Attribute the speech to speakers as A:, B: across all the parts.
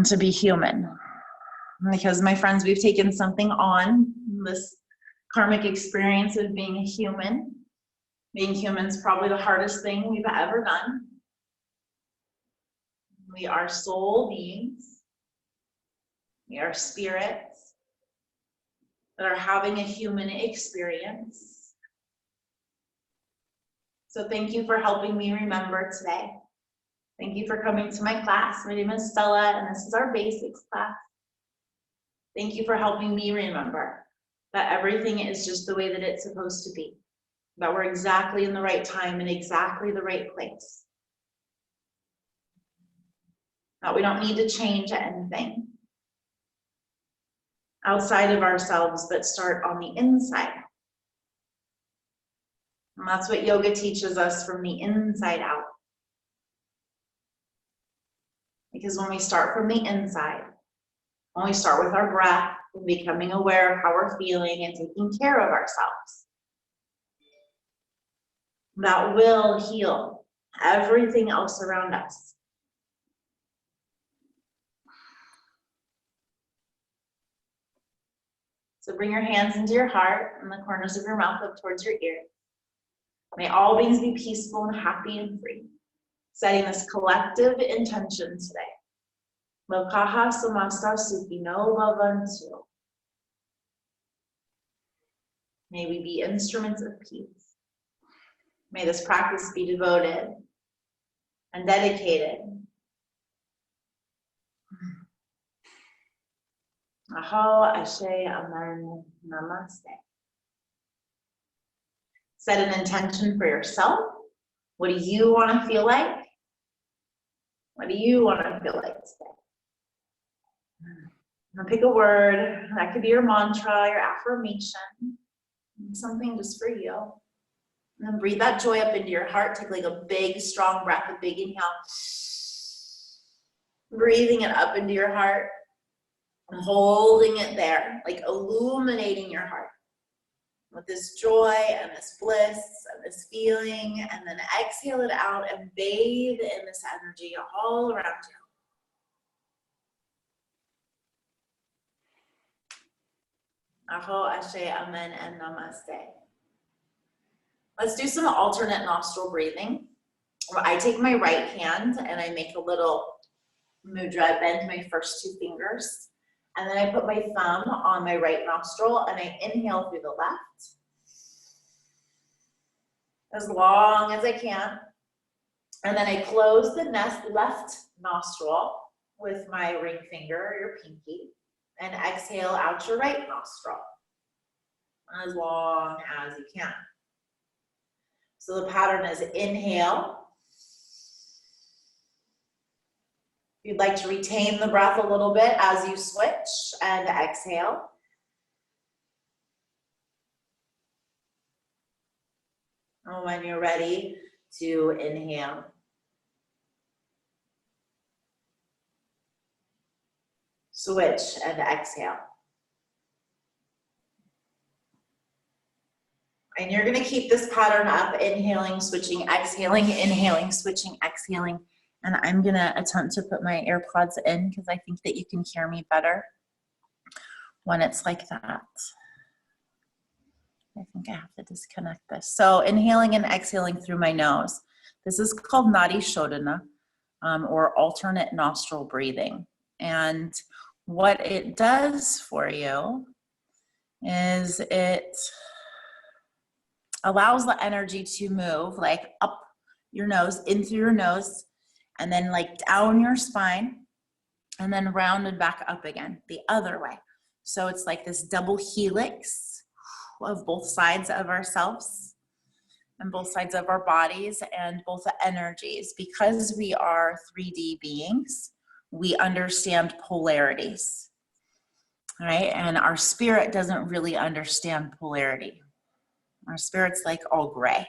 A: to be human. Because my friends, we've taken something on, this karmic experience of being a human. Being human is probably the hardest thing we've ever done. We are soul beings. We are spirits that are having a human experience. So thank you for helping me remember today. Thank you for coming to my class. My name is Stella, and this is our basics class. Thank you for helping me remember that everything is just the way that it's supposed to be, that we're exactly in the right time and exactly the right place, that we don't need to change anything outside of ourselves, but start on the inside. And that's what yoga teaches us, from the inside out. Because when we start from the inside, when we start with our breath, becoming aware of how we're feeling and taking care of ourselves, that will heal everything else around us. So bring your hands into your heart and the corners of your mouth up towards your ears. May all beings be peaceful and happy and free. Setting this collective intention today. Lokaha samasta sukhino bhavantu. May we be instruments of peace. May this practice be devoted and dedicated. Aho, Ashe, Amen, Namaste. Set an intention for yourself. What do you want to feel like? What do you want to feel like today? Pick a word. That could be your mantra, your affirmation, something just for you. And then breathe that joy up into your heart. Take like a big, strong breath, a big inhale. Breathing it up into your heart and holding it there, like illuminating your heart with this joy and this bliss and this feeling, and then exhale it out and bathe in this energy all around you. Aho, Ashe, Amen, and Namaste. Let's do some alternate nostril breathing. I take my right hand and I make a little mudra, bend my first two fingers. And then I put my thumb on my right nostril and I inhale through the left as long as I can. And then I close the left nostril with my ring finger or your pinky and exhale out your right nostril as long as you can. So the pattern is inhale. You'd like to retain the breath a little bit as you switch, and exhale. And when you're ready to inhale. Switch and exhale. And you're going to keep this pattern up, inhaling, switching, exhaling, inhaling, switching, exhaling. And I'm going to attempt to put my AirPods in because I think that you can hear me better when it's like that. I think I have to disconnect this. So inhaling and exhaling through my nose. This is called Nadi Shodhana, or alternate nostril breathing. And what it does for you is it allows the energy to move like up your nose, in through your nose, and then like down your spine, and then rounded back up again, the other way. So it's like this double helix of both sides of ourselves and both sides of our bodies and both the energies. Because we are 3D beings, we understand polarities, right? And our spirit doesn't really understand polarity. Our spirit's like all gray,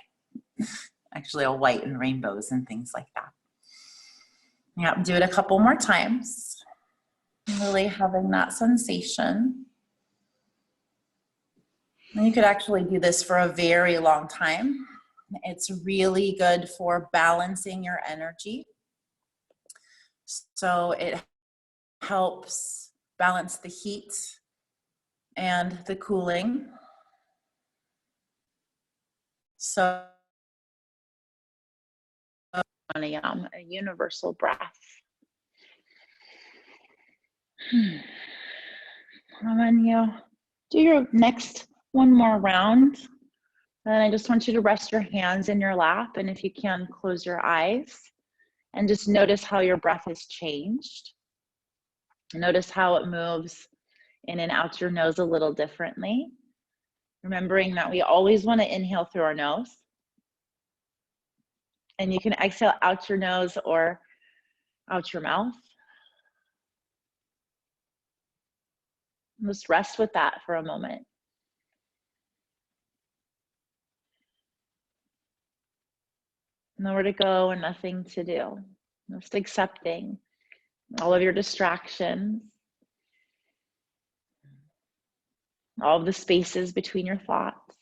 A: actually all white and rainbows and things like that. Yeah, do it a couple more times. Really having that sensation. And you could actually do this for a very long time. It's really good for balancing your energy. So it helps balance the heat and the cooling. So pranayama, a universal breath. And then you do your next one more round. And I just want you to rest your hands in your lap. And if you can, close your eyes and just notice how your breath has changed. Notice how it moves in and out your nose a little differently. Remembering that we always want to inhale through our nose. And you can exhale out your nose or out your mouth. Just rest with that for a moment. Nowhere to go and nothing to do. Just accepting all of your distractions, all of the spaces between your thoughts,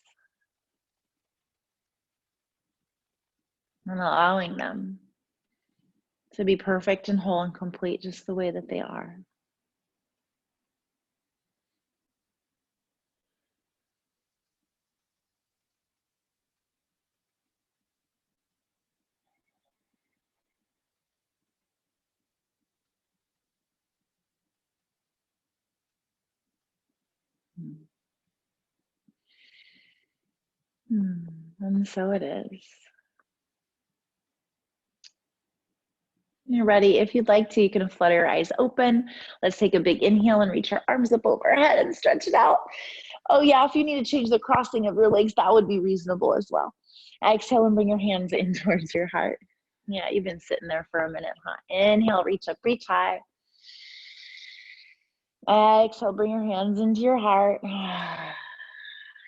A: and allowing them to be perfect and whole and complete just the way that they are. And so it is. You're ready. If you'd like to, you can flutter your eyes open. Let's take a big inhale and reach our arms up overhead and stretch it out. Oh yeah, if you need to change the crossing of your legs, that would be reasonable as well. Exhale and bring your hands in towards your heart. Yeah, you've been sitting there for a minute, huh? Inhale, reach up, reach high. Exhale, bring your hands into your heart.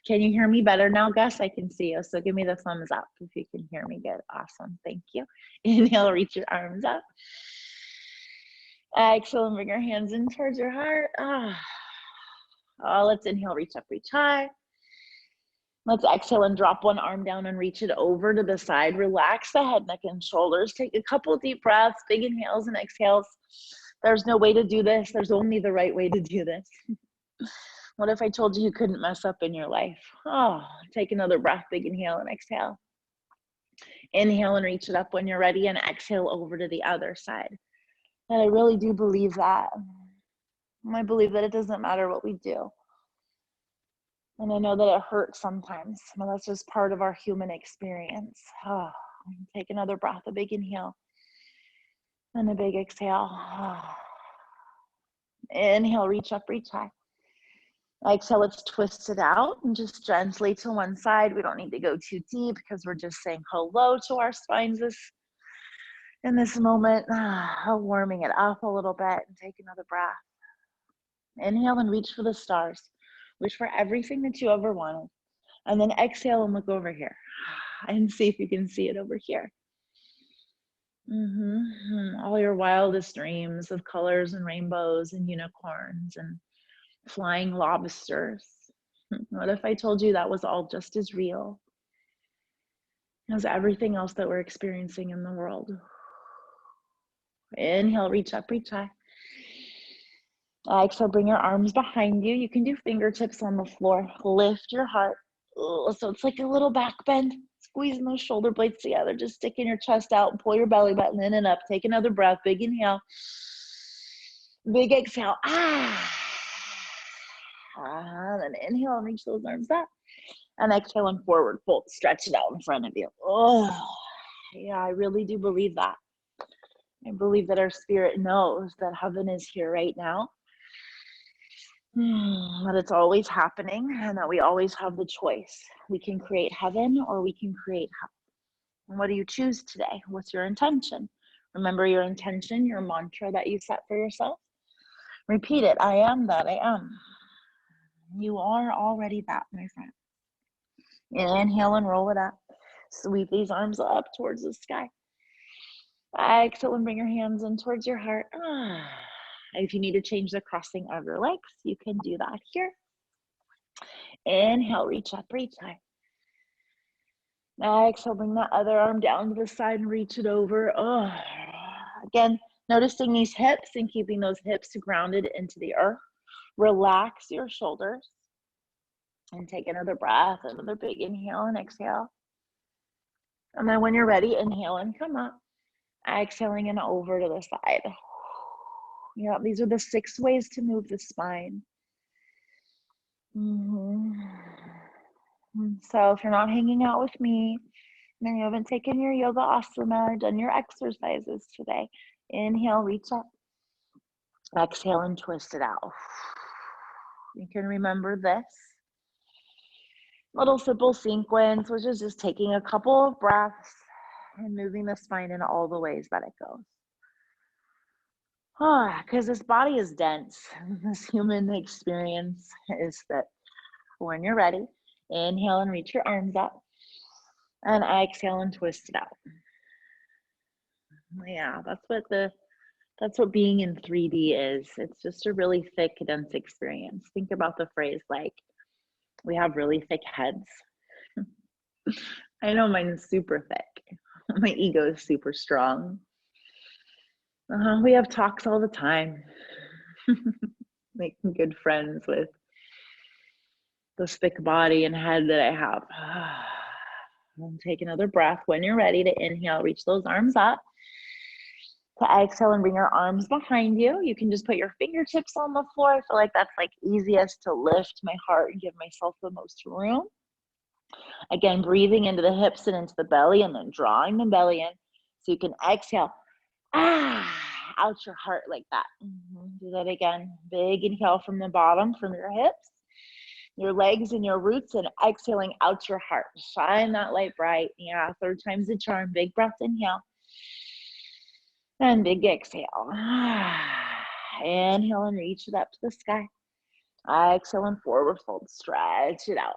A: Can you hear me better now, Gus? I can see you, so give me the thumbs up if you can hear me good. Awesome, thank you. Inhale, reach your arms up. Exhale and bring your hands in towards your heart. Let's inhale, reach up, reach high. Let's exhale and drop one arm down and reach it over to the side. Relax the head, neck, and shoulders. Take a couple deep breaths, big inhales and exhales. There's no way to do this. There's only the right way to do this. What if I told you you couldn't mess up in your life? Take another breath, big inhale and exhale. Inhale and reach it up when you're ready, and exhale over to the other side. And I really do believe that. I believe that it doesn't matter what we do. And I know that it hurts sometimes, but that's just part of our human experience. Take another breath, a big inhale and a big exhale. Inhale, reach up, reach high. Exhale, let's twist it out and just gently to one side. We don't need to go too deep because we're just saying hello to our spines in this moment, warming it up a little bit, and take another breath. Inhale and reach for the stars. Wish for everything that you ever wanted. And then exhale and look over here and see if you can see it over here. All your wildest dreams of colors and rainbows and unicorns and flying lobsters. What if I told you that was all just as real as everything else that we're experiencing in the world? Inhale, reach up, reach high. Exhale, bring your arms behind you. You can do fingertips on the floor. Lift your heart. So it's like a little back bend. Squeezing those shoulder blades together. Just sticking your chest out and pull your belly button in and up. Take another breath. Big inhale. Big exhale. Then inhale and reach those arms up. And exhale and forward fold. Stretch it out in front of you. Yeah, I really do believe that. I believe that our spirit knows that heaven is here right now. That it's always happening and that we always have the choice. We can create heaven or we can create hell. And what do you choose today? What's your intention? Remember your intention, your mantra that you set for yourself. Repeat it. I am that I am. You are already that, my friend. Inhale and roll it up. Sweep these arms up towards the sky. Exhale and bring your hands in towards your heart. If you need to change the crossing of your legs, you can do that here. Inhale, reach up, reach high. Exhale, bring that other arm down to the side and reach it over. Again, Noticing these hips and keeping those hips grounded into the earth. Relax your shoulders and take another breath, another big inhale and exhale. And then when you're ready, inhale and come up. Exhaling and over to the side. Yeah, these are the 6 ways to move the spine. So if you're not hanging out with me, and you haven't taken your yoga asana or done your exercises today, inhale, reach up. Exhale and twist it out. You can remember this little simple sequence, which is just taking a couple of breaths and moving the spine in all the ways that it goes. Because this body is dense. This human experience is that when you're ready, inhale and reach your arms up, and exhale and twist it out. Yeah, that's what being in 3D is. It's just a really thick, dense experience. Think about the phrase like, we have really thick heads. I know mine is super thick. My ego is super strong. We have talks all the time. Making good friends with this thick body and head that I have. Take another breath. When you're ready to inhale, reach those arms up. To exhale and bring your arms behind you. You can just put your fingertips on the floor. I feel like that's like easiest to lift my heart and give myself the most room. Again, breathing into the hips and into the belly, and then drawing the belly in. So you can exhale, out your heart like that. Do that again. Big inhale from the bottom, from your hips, your legs and your roots, and exhaling out your heart. Shine that light bright. Yeah, 3rd time's the charm. Big breath, inhale. And big exhale. Inhale and reach it up to the sky. Exhale and forward fold. Stretch it out.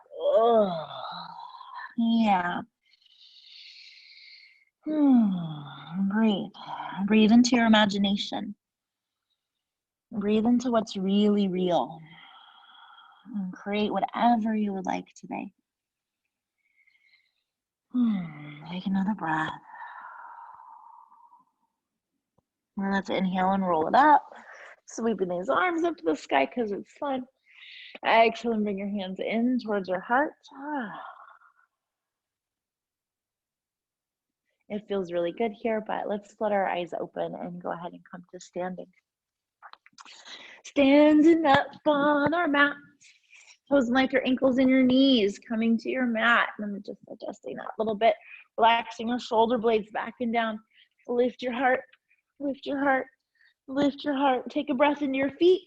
A: Yeah. Breathe. Breathe into your imagination. Breathe into what's really real. And create whatever you would like today. Take another breath. And let's inhale and roll it up. Sweeping these arms up to the sky because it's fun. Exhale and bring your hands in towards your heart. It feels really good here, but let's let our eyes open and go ahead and come to standing. Standing up on our mat. Toes like your ankles and your knees coming to your mat. And I'm just adjusting that a little bit. Relaxing your shoulder blades back and down. Lift your heart. Lift your heart. Lift your heart. Take a breath into your feet,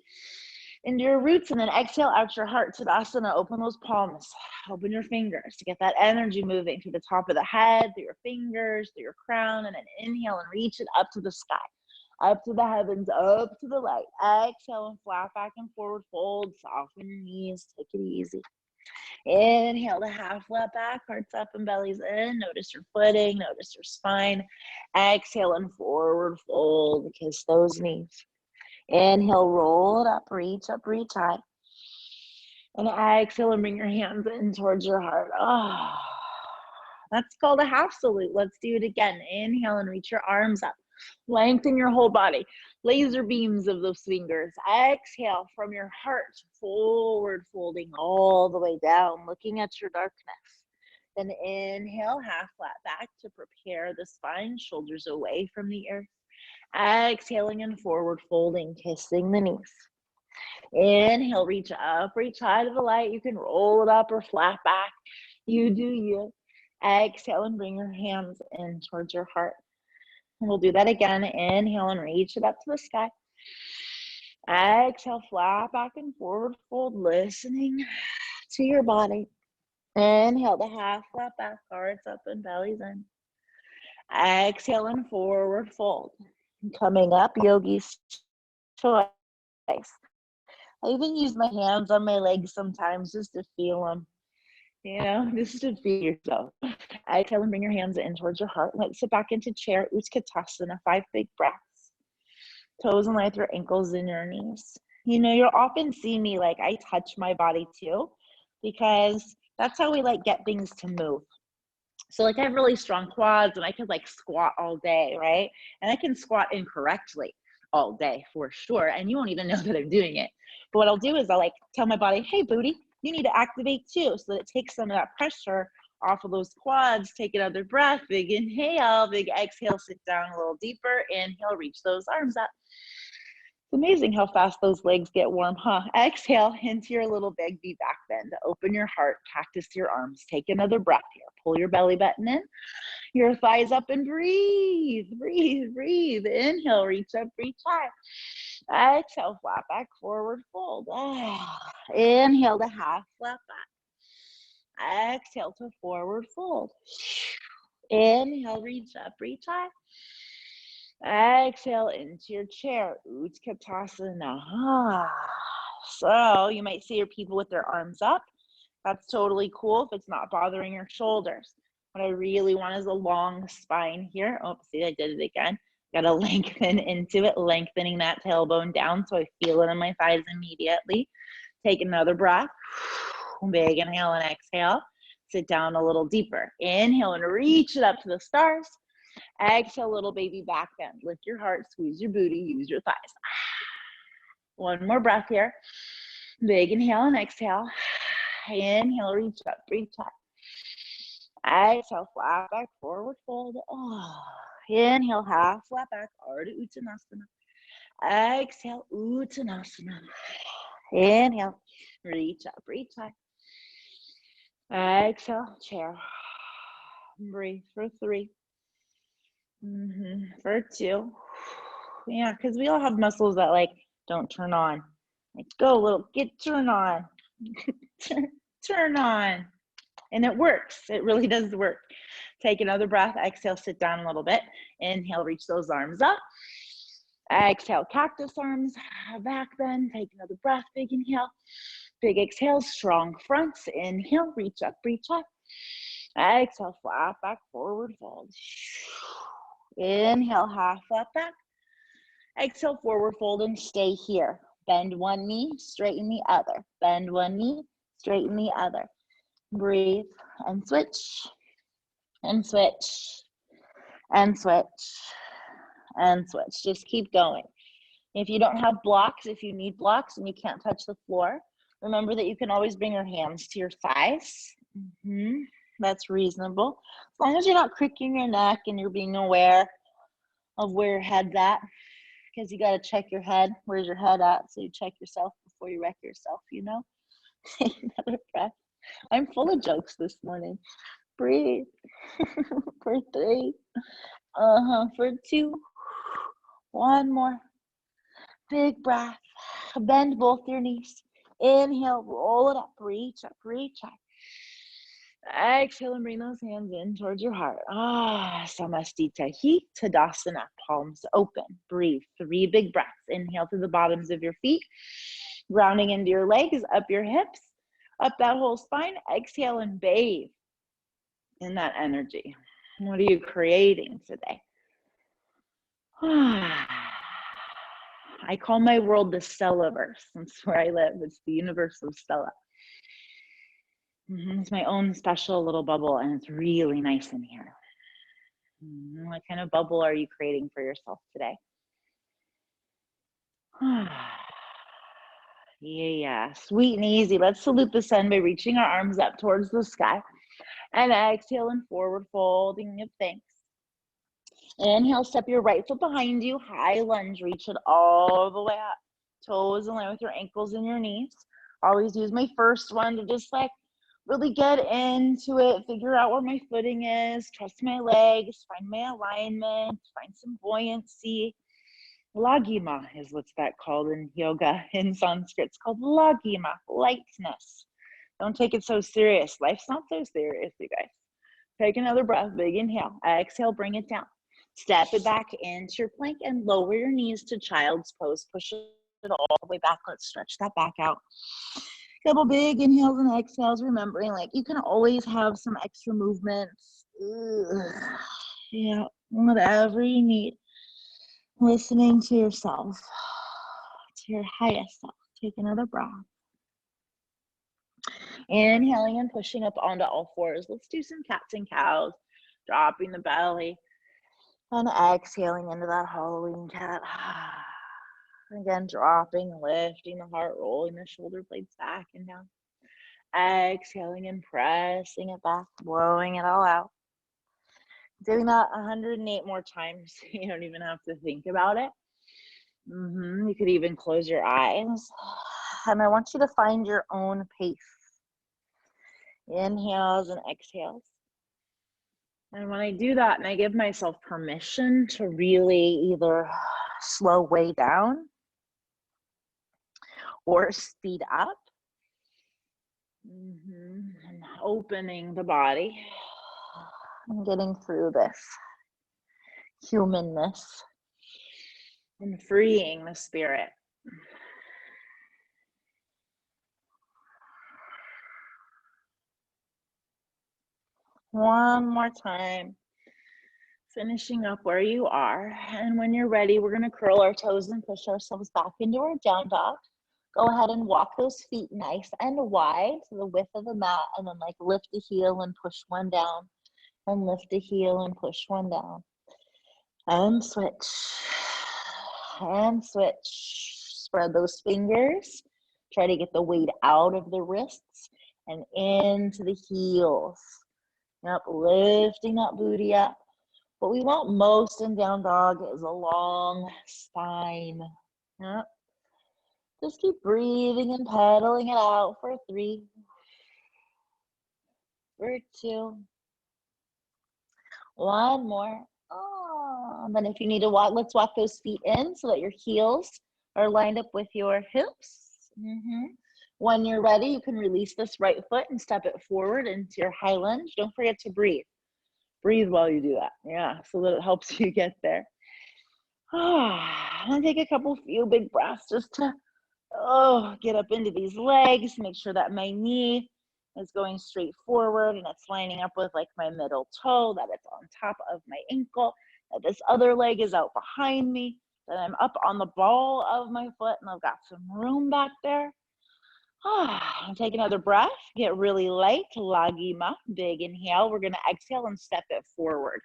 A: into your roots, and then exhale out your heart. Tadasana. Open those palms. Open your fingers to get that energy moving through the top of the head, through your fingers, through your crown, and then inhale and reach it up to the sky, up to the heavens, up to the light. Exhale and flat back and forward fold. Soften your knees. Take it easy. Inhale to half flat back, hearts up and bellies in. Notice your footing, notice your spine. Exhale and forward fold. Kiss those knees. Inhale, roll it up, reach high. And exhale and bring your hands in towards your heart. That's called a half salute. Let's do it again. Inhale and reach your arms up. Lengthen your whole body. Laser beams of those fingers. Exhale from your heart, forward folding all the way down, looking at your darkness. Then inhale, half flat back to prepare the spine, shoulders away from the earth. Exhaling and forward folding, kissing the knees. Inhale, reach up, reach high to the light. You can roll it up or flat back. You do you. Exhale and bring your hands in towards your heart. And we'll do that again. Inhale and reach it up to the sky. Exhale, flat back and forward fold, listening to your body. Inhale to half flat back, hearts up and bellies in. Exhale and forward fold. Coming up, yogi's choice. I even use my hands on my legs sometimes just to feel them. Just to feel yourself. Exhale and bring your hands in towards your heart. Let's sit back into chair, Utkatasana, 5 big breaths. Toes in line with your ankles and your knees. You'll often see me I touch my body too, because that's how we get things to move. So like I have really strong quads and I could like squat all day, right? And I can squat incorrectly all day for sure. And you won't even know that I'm doing it. But what I'll do is I'll like tell my body, hey booty, you need to activate too. So that it takes some of that pressure off of those quads. Take another breath, big inhale, big exhale, sit down a little deeper. Inhale, reach those arms up. It's amazing how fast those legs get warm, huh? Exhale into your little big V back bend. Open your heart, cactus your arms. Take another breath here. Pull your belly button in, your thighs up, and breathe, breathe, breathe. Inhale, reach up, reach high. Exhale, flat back, forward fold. Inhale to half flat back. Exhale to forward fold. Inhale, reach up, reach high. Exhale into your chair, Utkatasana. So you might see your people with their arms up. That's totally cool if it's not bothering your shoulders. What I really want is a long spine here. Oh, see, I did it again. Got to lengthen into it, lengthening that tailbone down so I feel it in my thighs immediately. Take another breath. Big inhale and exhale. Sit down a little deeper. Inhale and reach it up to the stars. Exhale, little baby back bend. Lift your heart, squeeze your booty, use your thighs. One more breath here. Big inhale and exhale. Inhale, reach up, reach up. Exhale, flat back, forward fold. Inhale, half flat back, Ardha Uttanasana. Exhale, Uttanasana. Inhale, reach up, reach high. Exhale, chair. Breathe for 3. For 2. Yeah, because we all have muscles that like don't turn on. Like go little, turn on. Turn on. And it works. It really does work. Take another breath. Exhale, sit down a little bit. Inhale, reach those arms up. Exhale, cactus arms, back bend. Take another breath. Big inhale. Big exhale, strong fronts. Inhale, reach up, reach up. Exhale, flat back, forward fold. Inhale, half flat back. Exhale, forward fold and stay here. Bend one knee, straighten the other. Bend one knee, straighten the other. Breathe and switch, and switch, and switch, and switch. Just keep going. If you don't have blocks, if you need blocks and you can't touch the floor, remember that you can always bring your hands to your thighs. That's reasonable. As long as you're not cricking your neck and you're being aware of where your head's at, because you got to check your head. Where's your head at? So you check yourself before you wreck yourself, you know? Another breath. I'm full of jokes this morning. Breathe. For 3. For 2. One more. Big breath. Bend both your knees. Inhale, roll it up, reach up, reach up. Exhale and bring those hands in towards your heart. Samastita hi Tadasana, palms open. Breathe. 3 big breaths. Inhale to the bottoms of your feet, grounding into your legs, up your hips, up that whole spine. Exhale and bathe in that energy. What are you creating today? I call my world the Stellaverse. That's where I live. It's the universe of Stella. It's my own special little bubble, and it's really nice in here. What kind of bubble are you creating for yourself today? Yeah, sweet and easy. Let's salute the sun by reaching our arms up towards the sky. And exhale and forward folding of thanks. Inhale, step your right foot behind you. High lunge, reach it all the way up. Toes in line with your ankles and your knees. Always use my first one to just like really get into it, figure out where my footing is, trust my legs, find my alignment, find some buoyancy. Lagima is what's that called in yoga. In Sanskrit, it's called lagima, lightness. Don't take it so serious. Life's not so serious, you guys. Take another breath, big inhale. Exhale, bring it down. Step it back into your plank and lower your knees to child's pose. Push it all the way back. Let's stretch that back out. Couple big inhales and exhales, remembering like you can always have some extra movements. Yeah, whatever you need. Listening to yourself, to your highest self. Take another breath. Inhaling and pushing up onto all fours. Let's do some cats and cows. dropping the belly, and exhaling into that Halloween cat. Again, dropping, lifting the heart, rolling the shoulder blades back and down. Exhaling and pressing it back, blowing it all out. Doing that 108 more times. You don't even have to think about it. You could even close your eyes. And I want you to find your own pace. Inhales and exhales. And when I do that and I give myself permission to really either slow way down or speed up, and opening the body and getting through this humanness and freeing the spirit. One more time, finishing up where you are. And when you're ready, we're going to curl our toes and push ourselves back into our down dog. Go ahead and walk those feet nice and wide to the width of the mat, and then like lift a heel and push one down, and lift a heel and push one down. And switch. And switch. Spread those fingers. Try to get the weight out of the wrists and into the heels. Yep, lifting that booty up. What we want most in down dog is a long spine. Yep. Just keep breathing and pedaling it out for 3, for 2. One more. And then if you need to walk, let's walk those feet in so that your heels are lined up with your hips. When you're ready, you can release this right foot and step it forward into your high lunge. Don't forget to breathe. Breathe while you do that. Yeah, so that it helps you get there. And take a few big breaths just to get up into these legs. Make sure that my knee is going straight forward and it's lining up with like my middle toe, that it's on top of my ankle, that this other leg is out behind me, that I'm up on the ball of my foot and I've got some room back there. Take another breath, get really light, lagima, big inhale. We're going to exhale and step it forward,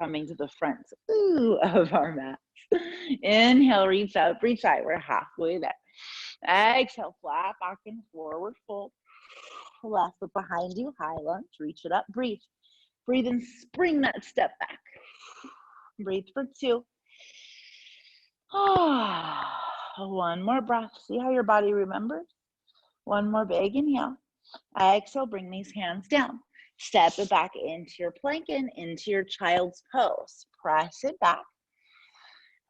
A: coming to the front of our mat. Inhale, reach out, breathe out, we're halfway there. Exhale, flat back and forward fold. Left foot behind you, high lunge, reach it up, breathe. Breathe and spring that step back. Breathe for 2. One more breath. See how your body remembers? One more big inhale. Exhale, bring these hands down. Step it back into your plank and into your child's pose. Press it back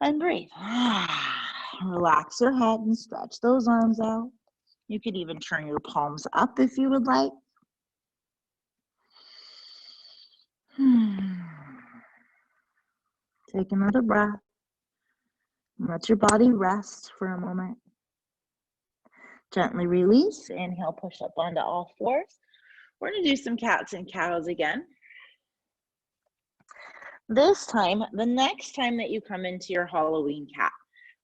A: and breathe. Relax your head and stretch those arms out. You could even turn your palms up if you would like. Take another breath. Let your body rest for a moment. Gently release. Inhale, push up onto all fours. We're going to do some cats and cows again. This time, the next time that you come into your Halloween cat,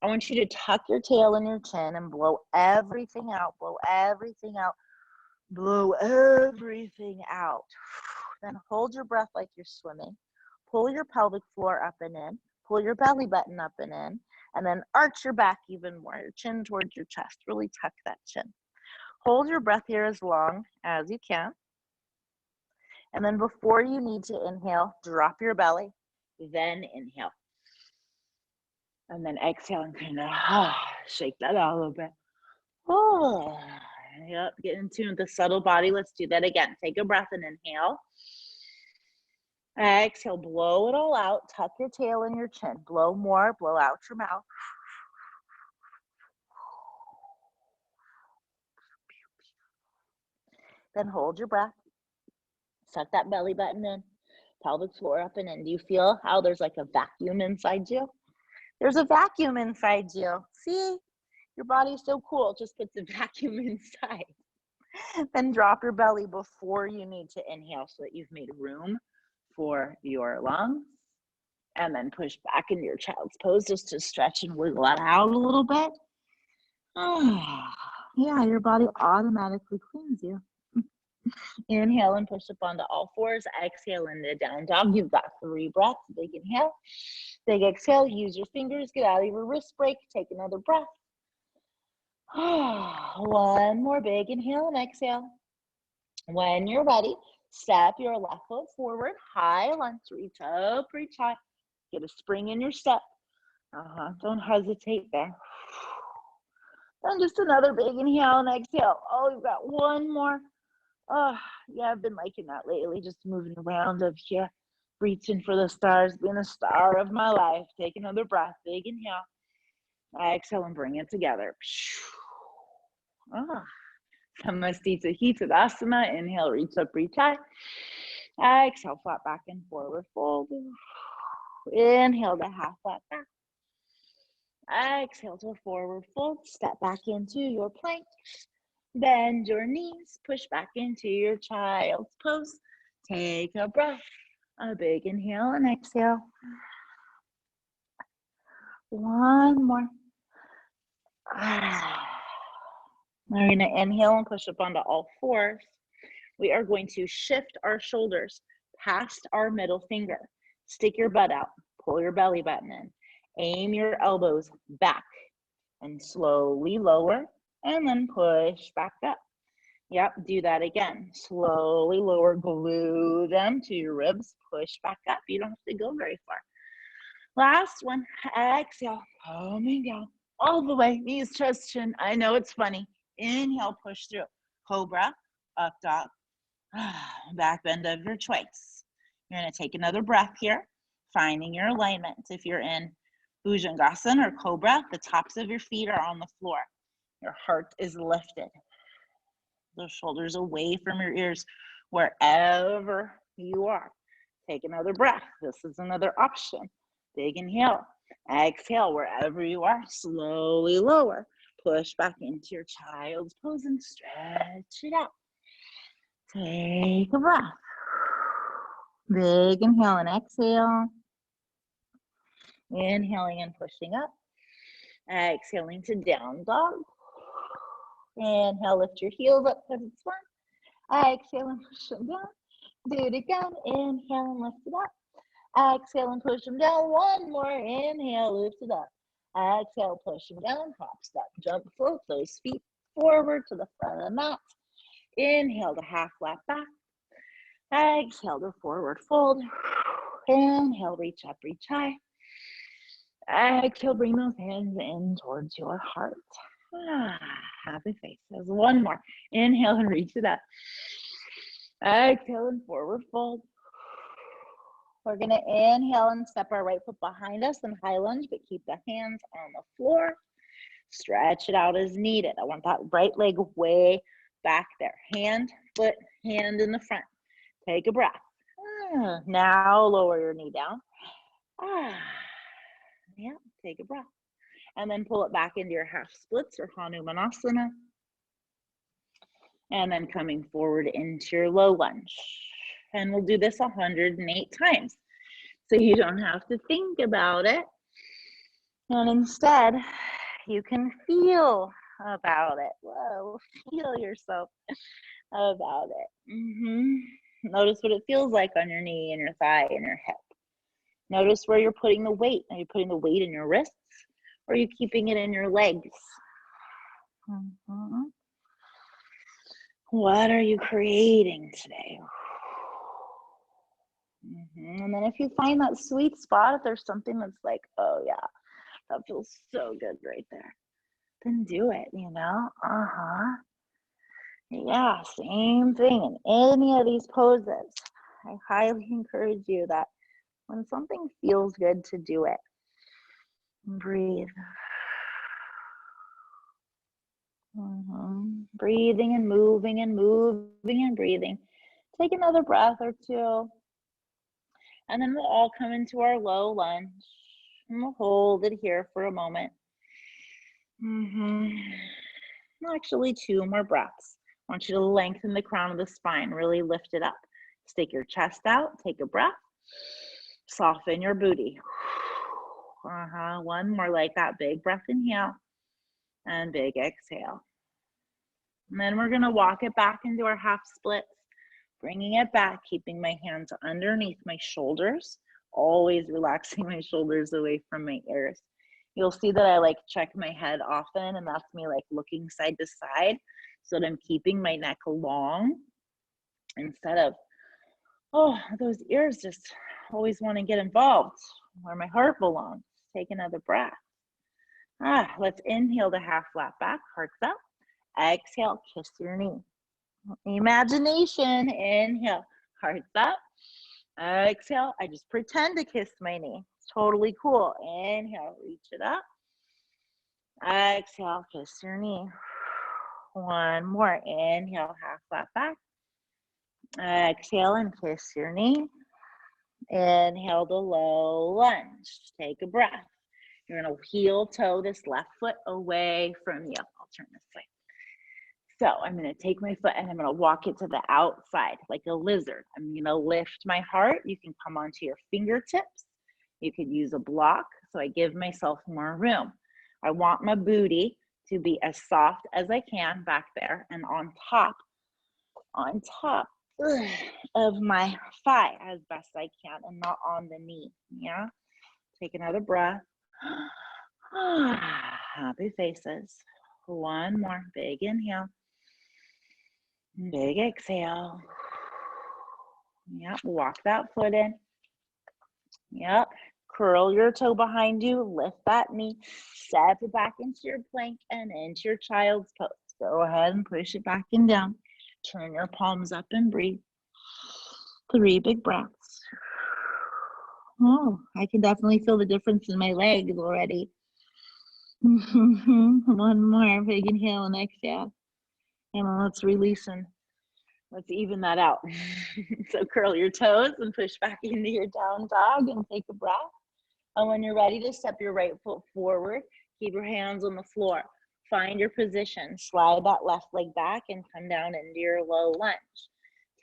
A: I want you to tuck your tail in your chin and blow everything out. Blow everything out. Blow everything out. Then hold your breath like you're swimming. Pull your pelvic floor up and in. Pull your belly button up and in. And then arch your back even more. Your chin towards your chest. Really tuck that chin. Hold your breath here as long as you can. And then before you need to inhale, drop your belly. Then inhale. And then exhale and kind of shake that out a little bit. Yep, get in tune with the subtle body. Let's do that again. Take a breath and inhale. Exhale, blow it all out. Tuck your tail in your chin. Blow more, blow out your mouth. Then hold your breath. Suck that belly button in. Pelvic floor up and in. Do you feel how there's like a vacuum inside you? There's a vacuum inside you. See? Your body's so cool. It just puts a vacuum inside. Then drop your belly before you need to inhale so that you've made room for your lungs. And then push back into your child's pose just to stretch and wiggle that out a little bit. Yeah, your body automatically cleans you. Inhale and push up onto all fours. Exhale into down dog. You've got 3 breaths. Big inhale, big exhale. Use your fingers. Get out of your wrist break. Take another breath. One more big inhale and exhale. When you're ready, step your left foot forward. High lunge. Reach up, reach high. Get a spring in your step. Don't hesitate there. And just another big inhale and exhale. Oh, you've got one more. Oh, yeah, I've been liking that lately, just moving around up here, reaching for the stars, being a star of my life. Take another breath, big inhale. Exhale and bring it together. Samastita Hitanasana. Inhale, reach up, reach high. Exhale, flat back and forward fold. Inhale to half flat back. Exhale to forward fold. Step back into your plank. Bend your knees. Push back into your child's pose. Take a breath. A big inhale and exhale. One more. We're going to inhale and push up onto all fours. We are going to shift our shoulders past our middle finger. Stick your butt out. Pull your belly button in. Aim your elbows back and slowly lower and then push back up. Yep, do that again. Slowly lower, glue them to your ribs, push back up. You don't have to go very far. Last one, exhale, coming down all the way, knees, chest, chin. I know it's funny. Inhale, push through. Cobra, up dog, back bend of your choice. You're gonna take another breath here, finding your alignment. If you're in Bhujangasana or Cobra, the tops of your feet are on the floor. Your heart is lifted. The shoulders away from your ears, wherever you are. Take another breath. This is another option. Big inhale. Exhale, wherever you are, slowly lower. Push back into your child's pose and stretch it out. Take a breath. Big inhale and exhale. Inhaling and pushing up. Exhaling to down dog. Inhale, lift your heels up because it's fun. Exhale and push them down. Do it again. Inhale and lift it up. Exhale and push them down. One more. Inhale, lift it up. Exhale, push them down. Hop, step, jump, float those feet forward to the front of the mat. Inhale to half flat back. Exhale to forward fold. Inhale, reach up, reach high. Exhale, bring those hands in towards your heart. Happy faces. One more. Inhale and reach it up. Exhale and forward fold. We're going to inhale and step our right foot behind us and high lunge, but keep the hands on the floor. Stretch it out as needed. I want that right leg way back there. Hand, foot, hand in the front. Take a breath. Now lower your knee down. Yeah, take a breath. And then pull it back into your half splits or Hanumanasana. And then coming forward into your low lunge. And we'll do this 108 times. So you don't have to think about it. And instead, you can feel about it. Whoa, feel yourself about it. Notice what it feels like on your knee and your thigh and your hip. Notice where you're putting the weight. Are you putting the weight in your wrists? Or are you keeping it in your legs? What are you creating today? And then if you find that sweet spot, if there's something that's like, oh yeah, that feels so good right there, then do it, you know? Yeah, same thing in any of these poses. I highly encourage you that when something feels good, to do it. Breathe. Breathing and moving and moving and breathing. Take another breath or two. And then we'll all come into our low lunge. And we'll hold it here for a moment. Actually, 2 more breaths. I want you to lengthen the crown of the spine. Really lift it up. Stick your chest out. Take a breath. Soften your booty. One more like that. Big breath, inhale. And big exhale. And then we're gonna walk it back into our half splits, bringing it back, keeping my hands underneath my shoulders, always relaxing my shoulders away from my ears. You'll see that I like check my head often, and that's me like looking side to side so that I'm keeping my neck long instead of, oh, those ears just always want to get involved where my heart belongs. Take another breath. Let's inhale the half flat back, hearts up. Exhale, kiss your knee. Imagination, inhale, hearts up. Exhale, I just pretend to kiss my knee. It's totally cool. Inhale, reach it up. Exhale, kiss your knee. One more. Inhale, half flat back. Exhale and kiss your knee. Inhale the low lunge. Take a breath. You're going to heel toe this left foot away from you. I'll turn this way. So I'm going to take my foot and I'm going to walk it to the outside like a lizard. I'm going to lift my heart. You can come onto your fingertips. You could use a block. So I give myself more room. I want my booty to be as soft as I can back there and on top of my thigh as best I can and not on the knee. Yeah. Take another breath. Happy faces. One more. Big inhale. Big exhale. Yep. Walk that foot in. Yep. Curl your toe behind you. Lift that knee. Step it back into your plank and into your child's pose. Go ahead and push it back and down. Turn your palms up and breathe. 3 big breaths. Oh, I can definitely feel the difference in my legs already. One more big inhale and exhale. And let's release and let's even that out. So curl your toes and push back into your down dog and take a breath. And when you're ready to step your right foot forward, keep your hands on the floor. Find your position. Slide that left leg back and come down into your low lunge.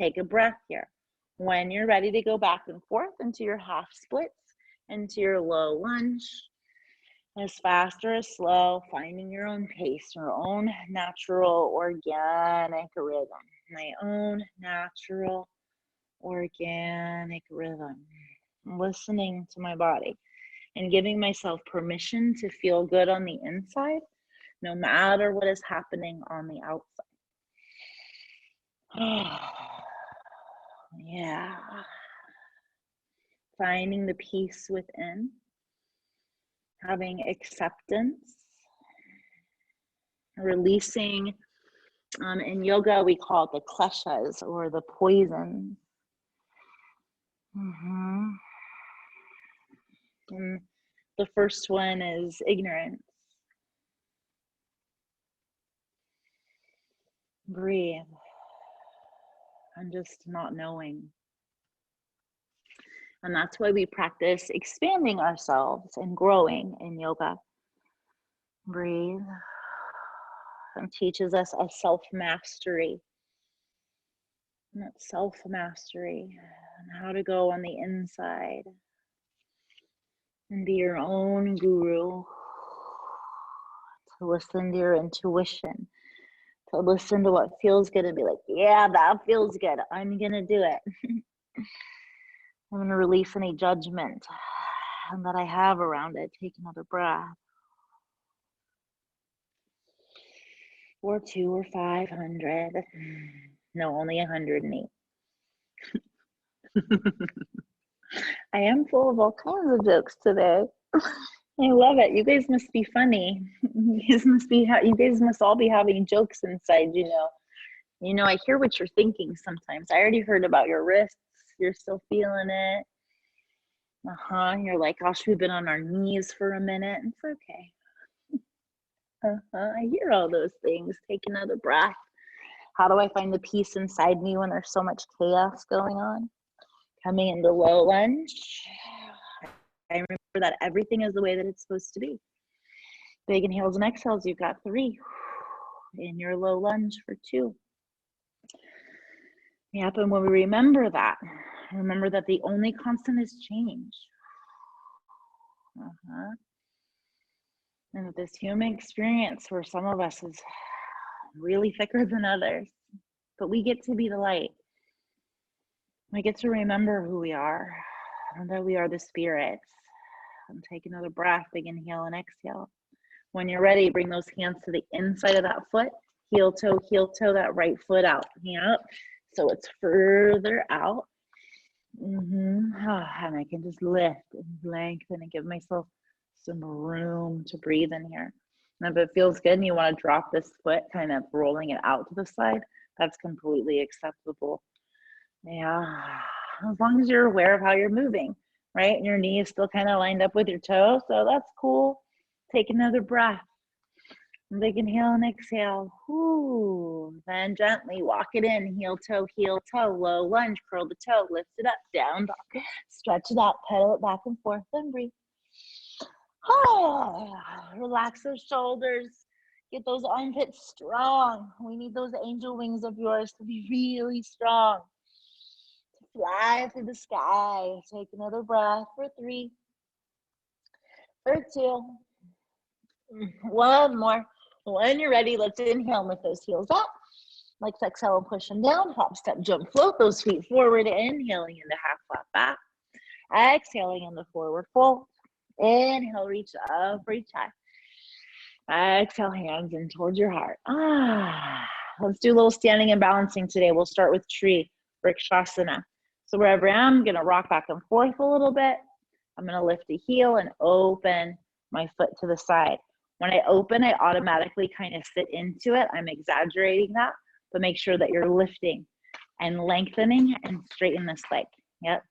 A: Take a breath here. When you're ready to go back and forth into your half splits, into your low lunge, as fast or as slow, finding your own pace, your own natural organic rhythm. My own natural organic rhythm. Listening to my body and giving myself permission to feel good on the inside, no matter what is happening on the outside. Yeah. Finding the peace within, having acceptance, releasing. In yoga, we call it the kleshas or the poison. And the first one is ignorance. Breathe. And just not knowing. And that's why we practice expanding ourselves and growing in yoga. Breathe. And teaches us a self-mastery. And that's self-mastery and how to go on the inside and be your own guru, to listen to your intuition, to listen to what feels good and be like, yeah, that feels good. I'm going to do it. I'm going to release any judgment that I have around it. Take another breath. Or 2 or 500. No, only 108. I am full of all kinds of jokes today. I love it. You guys must be funny. You guys must all be having jokes inside, you know. You know, I hear what you're thinking sometimes. I already heard about your wrists. You're still feeling it. You're like, gosh, we've been on our knees for a minute. It's okay. I hear all those things. Take another breath. How do I find the peace inside me when there's so much chaos going on? Coming into low lunge. I remember that everything is the way that it's supposed to be. Big inhales and exhales. You've got 3. In your low lunge for 2. Yep, and when we remember that the only constant is change. And that this human experience for some of us is really thicker than others. But we get to be the light. We get to remember who we are and that we are the spirit. And take another breath, big inhale and exhale. When you're ready, bring those hands to the inside of that foot. Heel toe, that right foot out. Yep. So it's further out. And I can just lift and lengthen and give myself some room to breathe in here. And if it feels good and you want to drop this foot, kind of rolling it out to the side, that's completely acceptable. Yeah, as long as you're aware of how you're moving, right? And your knee is still kind of lined up with your toe, so that's cool. Take another breath. Big inhale and exhale. Then gently walk it in, heel toe, low lunge, curl the toe, lift it up, down dog. Stretch it out, pedal it back and forth, then breathe. Relax those shoulders. Get those armpits strong. We need those angel wings of yours to be really strong. To fly through the sky. Take another breath for 3, for 2. One more. When you're ready, let's inhale with those heels up. Let's exhale and push them down. Hop, step, jump, float those feet forward. Inhaling into half flat back. Exhaling into forward fold. Inhale, reach up, reach high. Exhale, hands in towards your heart. Let's do a little standing and balancing today. We'll start with tree, vrikshasana. So wherever I am, I'm going to rock back and forth a little bit. I'm going to lift a heel and open my foot to the side. When I open, I automatically kind of sit into it. I'm exaggerating that, but make sure that you're lifting and lengthening and straighten this leg. Yep.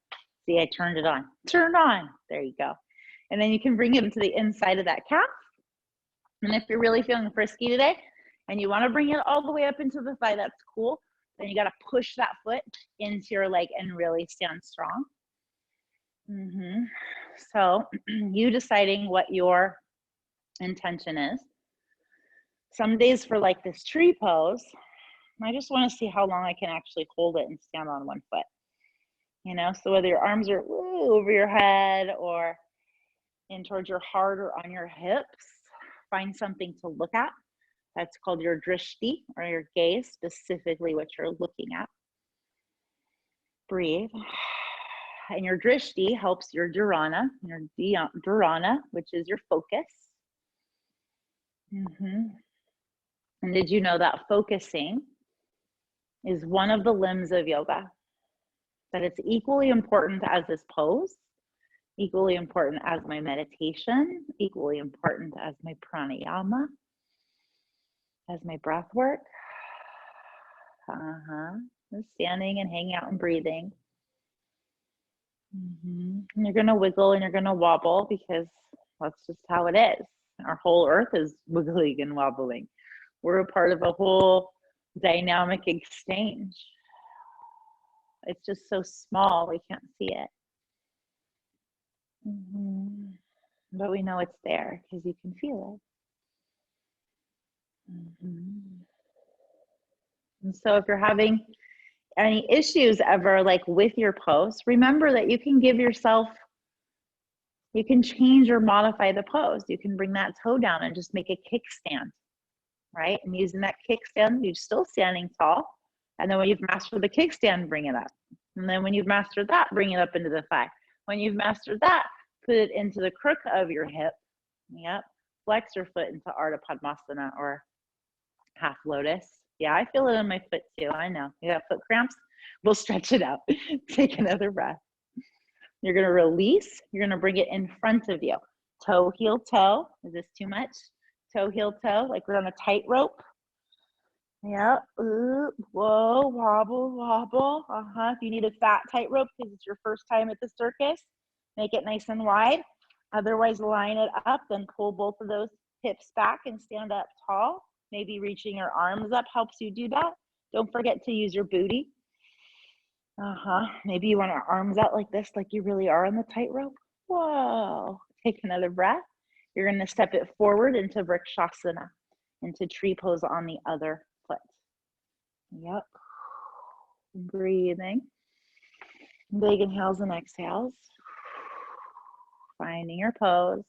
A: See, I turned it on. Turn on. There you go. And then you can bring it to the inside of that calf. And if you're really feeling frisky today and you want to bring it all the way up into the thigh, that's cool. Then you got to push that foot into your leg and really stand strong. So you deciding what your intention is. Some days for like this tree pose, I just want to see how long I can actually hold it and stand on one foot. You know, so whether your arms are over your head or in towards your heart or on your hips, find something to look at. That's called your drishti, or your gaze, specifically what you're looking at. Breathe. And your drishti helps your dharana, which is your focus. And did you know that focusing is one of the limbs of yoga? That it's equally important as this pose, equally important as my meditation, equally important as my pranayama, as my breath work. Standing and hanging out and breathing. And you're going to wiggle and you're going to wobble because that's just how it is. Our whole earth is wiggling and wobbling. We're a part of a whole dynamic exchange. It's just so small, we can't see it. But we know it's there because you can feel it. And so if you're having any issues ever like with your pose, remember that you can give yourself, you can change or modify the pose. You can bring that toe down and just make a kickstand, right? And using that kickstand, you're still standing tall. And then when you've mastered the kickstand, bring it up. And then when you've mastered that, bring it up into the thigh. When you've mastered that, put it into the crook of your hip. Yep. Flex your foot into Ardha Padmasana or half lotus. Yeah, I feel it in my foot too. I know. You got foot cramps? We'll stretch it out. Take another breath. You're going to release. You're going to bring it in front of you. Toe, heel, toe. Is this too much? Toe, heel, toe, like we're on a tightrope. Yeah. Ooh, whoa, wobble, wobble. If you need a fat tightrope because it's your first time at the circus, make it nice and wide. Otherwise, line it up, then pull both of those hips back and stand up tall. Maybe reaching your arms up helps you do that. Don't forget to use your booty. Maybe you want your arms out like this, like you really are on the tightrope. Whoa. Take another breath. You're going to step it forward into vrikshasana, into tree pose on the other foot. Yep. Breathing. Big inhales and exhales. Finding your pose.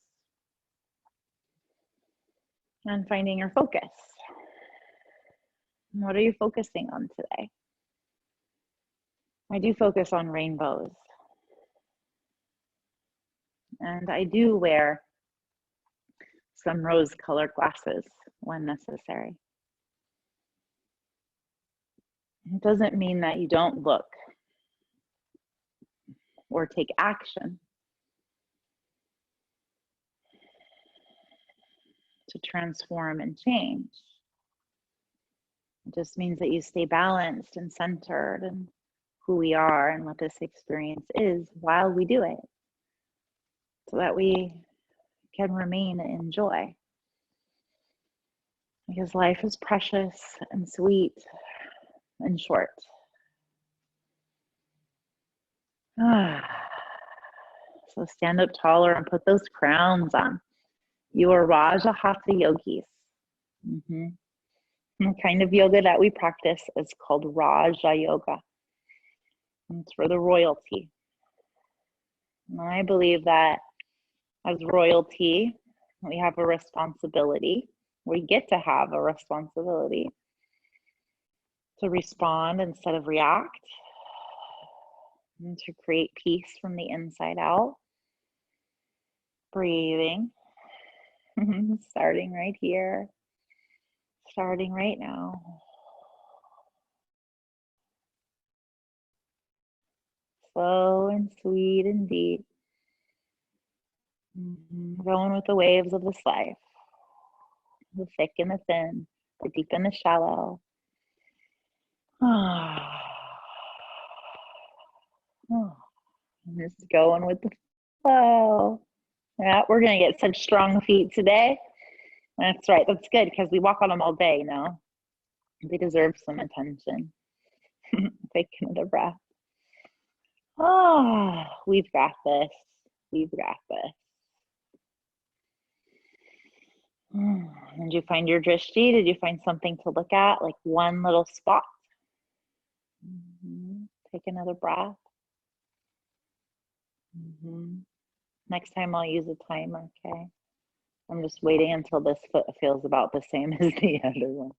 A: And finding your focus. What are you focusing on today? I do focus on rainbows. And I do wear some rose-colored glasses when necessary. It doesn't mean that you don't look or take action to transform and change. It just means that you stay balanced and centered in who we are and what this experience is while we do it, so that we can remain in joy. Because life is precious and sweet and short. So stand up taller and put those crowns on. You are Raja Hatha yogis. The kind of yoga that we practice is called Raja Yoga. And it's for the royalty. And I believe that as royalty, we have a responsibility. We get to have a responsibility to respond instead of react, and to create peace from the inside out. Breathing, starting right here, starting right now. Slow and sweet and deep. Going with the waves of this life. The thick and the thin, the deep and the shallow. I'm just going with the flow. Yeah, we're going to get such strong feet today. That's right. That's good because we walk on them all day, you know. They deserve some attention. Take another breath. We've got this. We've got this. Did you find your drishti? Did you find something to look at? Like one little spot? Take another breath. Next time I'll use a timer, okay? I'm just waiting until this foot feels about the same as the other one.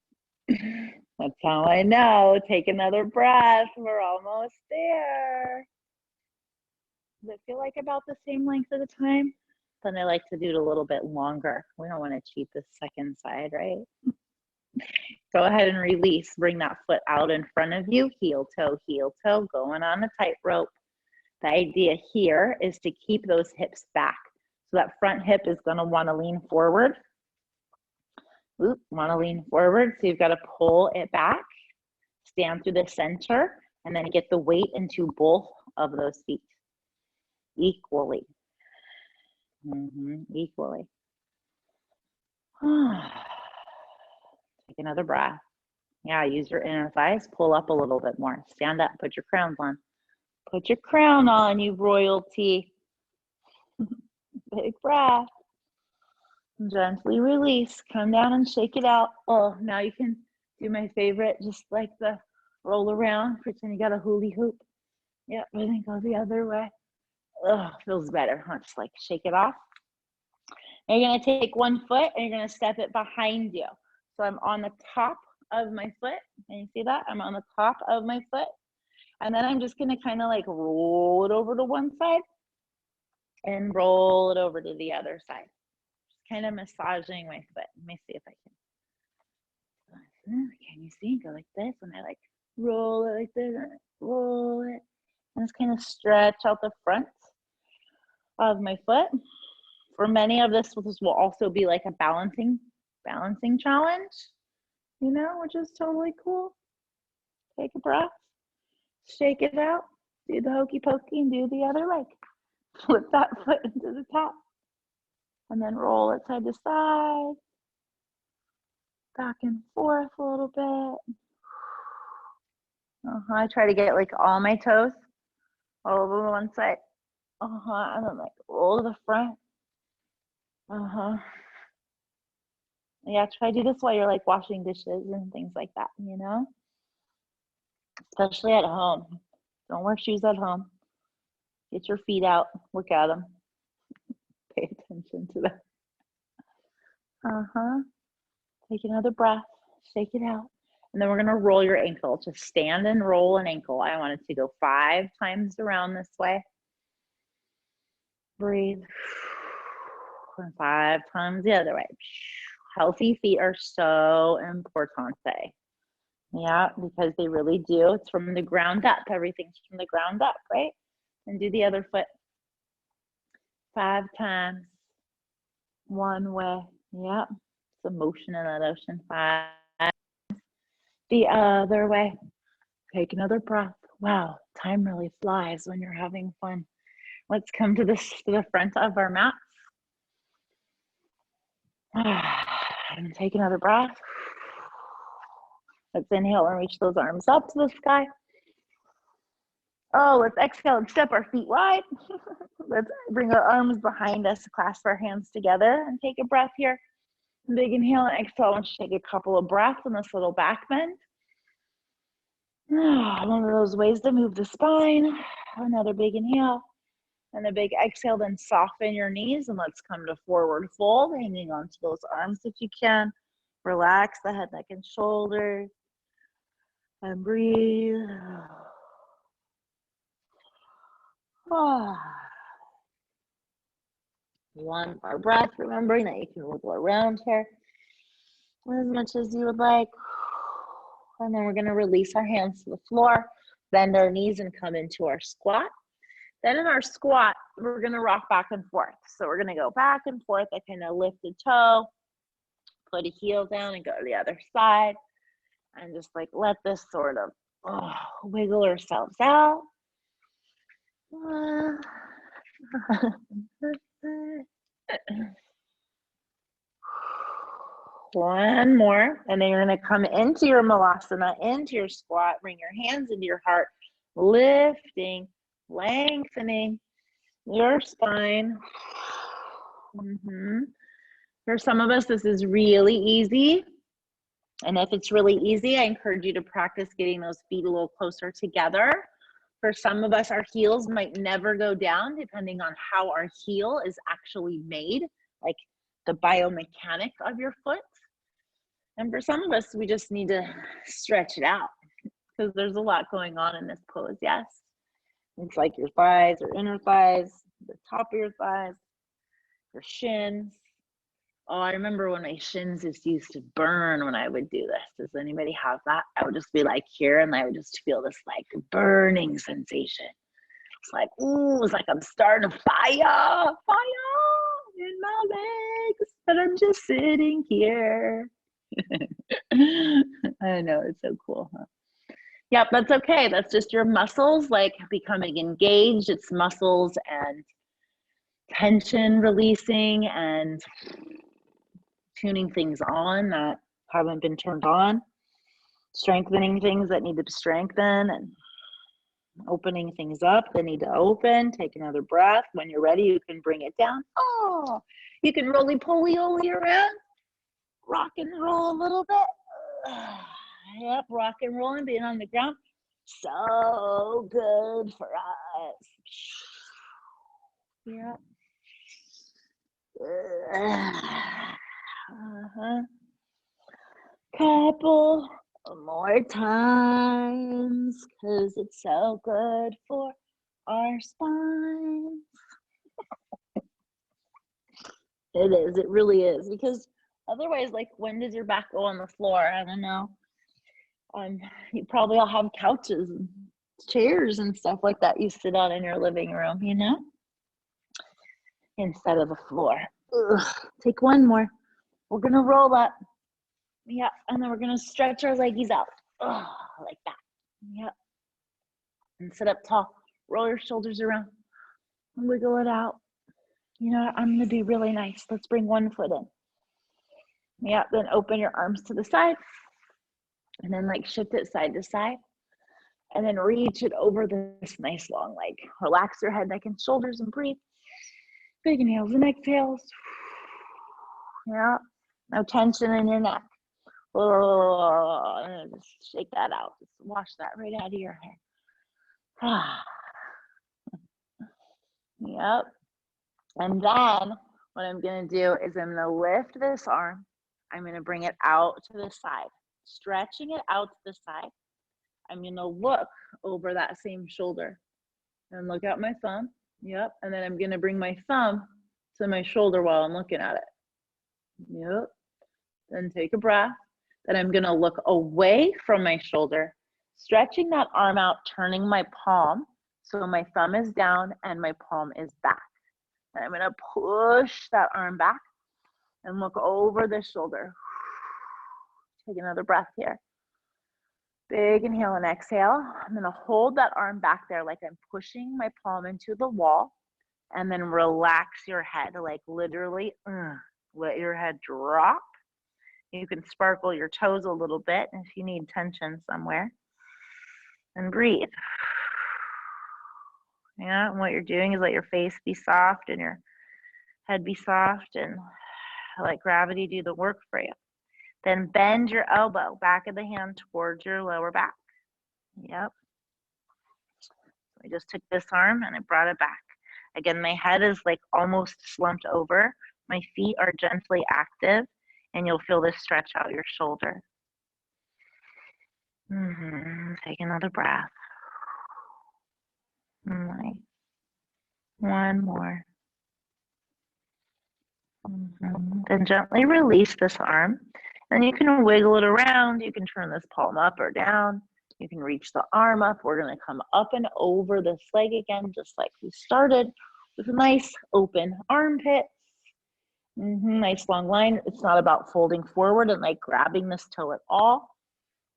A: That's how I know. Take another breath. We're almost there. Does it feel like about the same length of the time? Then I like to do it a little bit longer. We don't want to cheat the second side, right? Go ahead and release. Bring that foot out in front of you. Heel toe, going on a tightrope. The idea here is to keep those hips back. So that front hip is going to want to lean forward. Want to lean forward. So you've got to pull it back. Stand through the center. And then get the weight into both of those feet. Equally. Equally. Take another breath. Yeah, use your inner thighs. Pull up a little bit more. Stand up. Put your crowns on. Put your crown on, you royalty. Big breath. Gently release. Come down and shake it out. Oh, now you can do my favorite, just like the roll around. Pretend you got a hula hoop. Yep, and then go the other way. Oh, feels better, huh? Just like shake it off. And you're gonna take one foot and you're gonna step it behind you. So I'm on the top of my foot. Can you see that? I'm on the top of my foot. And then I'm just gonna kind of like roll it over to one side and roll it over to the other side. Just kind of massaging my foot. Let me see if I can. Can you see? Go like this, and I like roll it like this, and roll it. And just kind of stretch out the front of my foot. For many of this will also be like a balancing challenge, you know, which is totally cool. Take a breath, shake it out, do the hokey pokey, and do the other leg. Flip that foot into the top, and then roll it side to side, back and forth a little bit. I try to get like all my toes all over one side. And then like roll to the front. Yeah, try to do this while you're like washing dishes and things like that, you know? Especially at home. Don't wear shoes at home. Get your feet out, look at them. Pay attention to them. Take another breath, shake it out. And then we're gonna roll your ankle. Just stand and roll an ankle. I want it to go 5 times around this way. Breathe. And 5 times the other way. Healthy feet are so important. Yeah, because they really do. It's from the ground up. Everything's from the ground up, right? And do the other foot. 5 times. One way. Yeah. It's a motion in that ocean. 5. The other way. Take another breath. Wow, time really flies when you're having fun. Let's come to the front of our mat. And take another breath. Let's inhale and reach those arms up to the sky. Oh, let's exhale and step our feet wide. Let's bring our arms behind us, clasp our hands together, and take a breath here. Big inhale and exhale. I want you to take a couple of breaths in this little back bend. One of those ways to move the spine. Another big inhale and a big exhale. Then soften your knees and let's come to forward fold, hanging onto those arms if you can. Relax the head, neck, and shoulders. And breathe. One more breath, remembering that you can wiggle around here as much as you would like. And then we're going to release our hands to the floor, bend our knees and come into our squat. Then in our squat, we're going to rock back and forth. So we're going to go back and forth. I kind of lift a toe, put a heel down and go to the other side. And just like let this sort of wiggle ourselves out. One more, and then you're going to come into your malasana, into your squat, bring your hands into your heart, lifting, lengthening your spine. For some of us, this is really easy. And if it's really easy, I encourage you to practice getting those feet a little closer together. For some of us, our heels might never go down depending on how our heel is actually made, like the biomechanic of your foot. And for some of us, we just need to stretch it out because there's a lot going on in this pose, yes? It's like your thighs or inner thighs, the top of your thighs, your shins. Oh, I remember when my shins just used to burn when I would do this. Does anybody have that? I would just be like here and I would just feel this like burning sensation. It's like, ooh, it's like I'm starting a fire in my legs, but I'm just sitting here. I know, it's so cool, huh? Yep, that's okay. That's just your muscles like becoming engaged. It's muscles and tension releasing and tuning things on that haven't been turned on, strengthening things that need to strengthen, and opening things up that need to open. Take another breath. When you're ready, you can bring it down. Oh, you can roly-poly-oly around. Rock and roll a little bit. Yep, rock and roll and being on the ground. So good for us. Yep. Couple more times because it's so good for our spine. It is, it really is, because otherwise, like, when does your back go on the floor? I don't know. You probably all have couches and chairs and stuff like that you sit on in your living room, you know, instead of the floor. Ugh. Take one more. We're gonna roll up. Yeah, and then we're gonna stretch our leggies out. Ugh, like that. Yep. And sit up tall. Roll your shoulders around. And wiggle it out. You know what? I'm gonna be really nice. Let's bring one foot in. Yeah, then open your arms to the side. And then like shift it side to side. And then reach it over this nice long leg. Relax your head, neck, and shoulders and breathe. Big inhales and exhales. Yeah, no tension in your neck. Oh, just shake that out. Just wash that right out of your head. Yep. And then what I'm going to do is I'm going to lift this arm. I'm going to bring it out to the side. stretching it out to the side. I'm gonna look over that same shoulder and look at my thumb. Yep, and then I'm gonna bring my thumb to my shoulder while I'm looking at it. Yep, then take a breath. Then I'm gonna look away from my shoulder, stretching that arm out, turning my palm so my thumb is down and my palm is back. And I'm gonna push that arm back and look over the shoulder. Take another breath here. Big inhale and exhale. I'm gonna hold that arm back there like I'm pushing my palm into the wall, and then relax your head, like literally let your head drop. You can sparkle your toes a little bit if you need tension somewhere. And breathe. Yeah, and what you're doing is let your face be soft and your head be soft, and let gravity do the work for you. Then bend your elbow, back of the hand towards your lower back. Yep. So I just took this arm and I brought it back. Again, my head is like almost slumped over. My feet are gently active, and you'll feel this stretch out your shoulder. Take another breath. Nice. One more. Then gently release this arm. And you can wiggle it around. You can turn this palm up or down. You can reach the arm up. We're going to come up and over this leg again, just like we started, with a nice open armpit. Nice long line. It's not about folding forward and like grabbing this toe at all.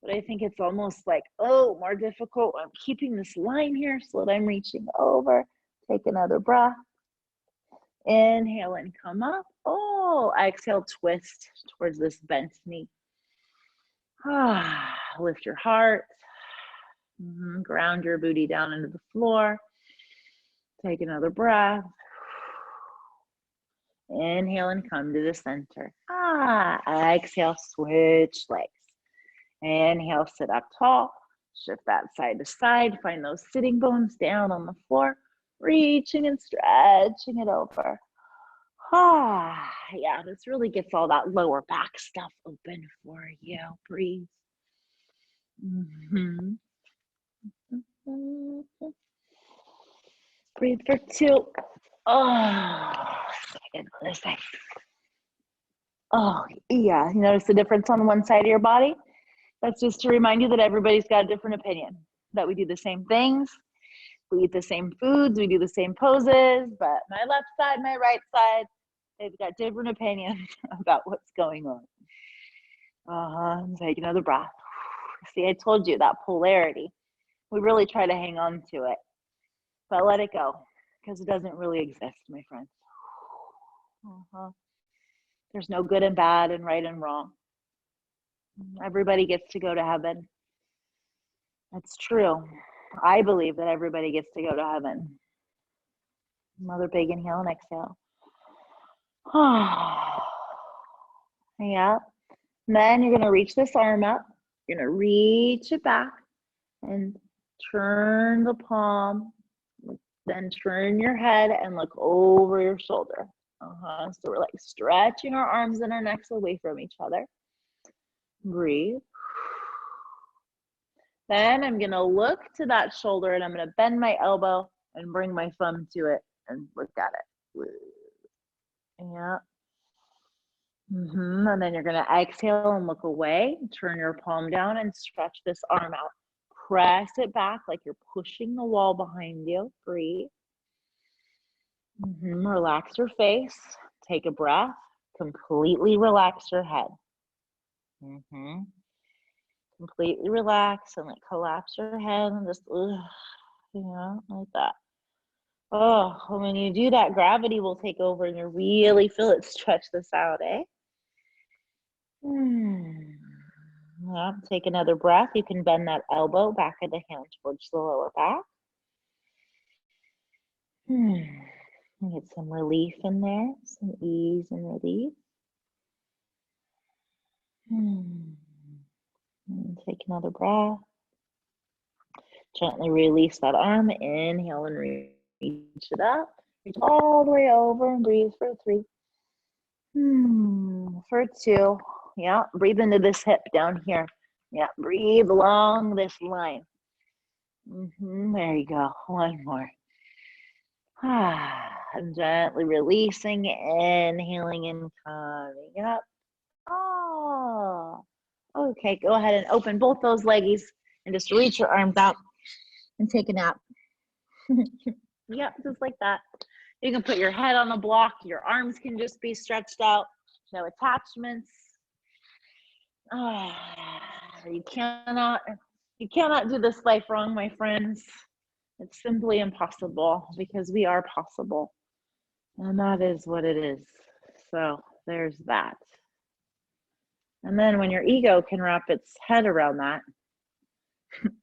A: But I think it's almost like, oh, more difficult. I'm keeping this line here so that I'm reaching over. Take another breath. Inhale and come up. Oh, exhale, twist towards this bent knee. Lift your heart. Ground your booty down into the floor. Take another breath. Inhale and come to the center. Exhale, switch legs. Inhale, sit up tall. Shift that side to side. Find those sitting bones down on the floor. Reaching and stretching it over. Yeah, this really gets all that lower back stuff open for you. Breathe. Breathe for 2. Second on this side. Yeah, you notice the difference on one side of your body? That's just to remind you that everybody's got a different opinion, that we do the same things, we eat the same foods, we do the same poses, but my left side, my right side, they've got different opinions about what's going on. Take another breath. See, I told you that polarity. We really try to hang on to it, but let it go, because it doesn't really exist, my friends. There's no good and bad and right and wrong. Everybody gets to go to heaven. That's true. I believe that everybody gets to go to heaven. Another big inhale and exhale. Yeah. Then you're going to reach this arm up. You're going to reach it back and turn the palm. Then turn your head and look over your shoulder. So we're like stretching our arms and our necks away from each other. Breathe. Then I'm going to look to that shoulder and I'm going to bend my elbow and bring my thumb to it and look at it. Yeah. And then you're going to exhale and look away. Turn your palm down and stretch this arm out. Press it back like you're pushing the wall behind you. Breathe. Relax your face. Take a breath. Completely relax your head. Completely relax and like collapse your head and just, like that. When you do that, gravity will take over and you really feel it stretch this out, eh? Yeah, take another breath. You can bend that elbow, back of the hand towards the lower back. Get some relief in there, some ease and relief. Take another breath. Gently release that arm. Inhale and reach it up. Reach all the way over and breathe for 3. For 2. Yeah, breathe into this hip down here. Yeah, breathe along this line. There you go. One more. And gently releasing, inhaling and coming up. Oh, okay. Go ahead and open both those leggies and just reach your arms out and take a nap. Yep, just like that. You can put your head on the block. Your arms can just be stretched out. No attachments. You cannot do this life wrong, my friends. It's simply impossible because we are possible. And that is what it is. So there's that. And then when your ego can wrap its head around that,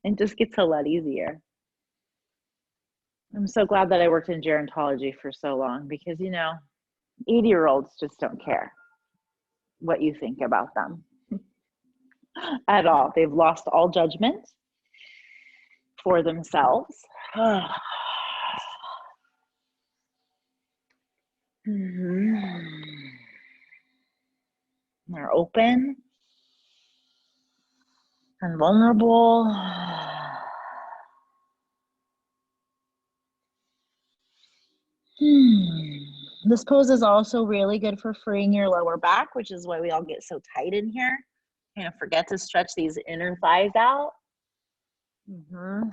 A: it just gets a lot easier. I'm so glad that I worked in gerontology for so long because, 80-year-olds just don't care what you think about them at all. They've lost all judgment for themselves. They're open and vulnerable. This pose is also really good for freeing your lower back, which is why we all get so tight in here. Forget to stretch these inner thighs out.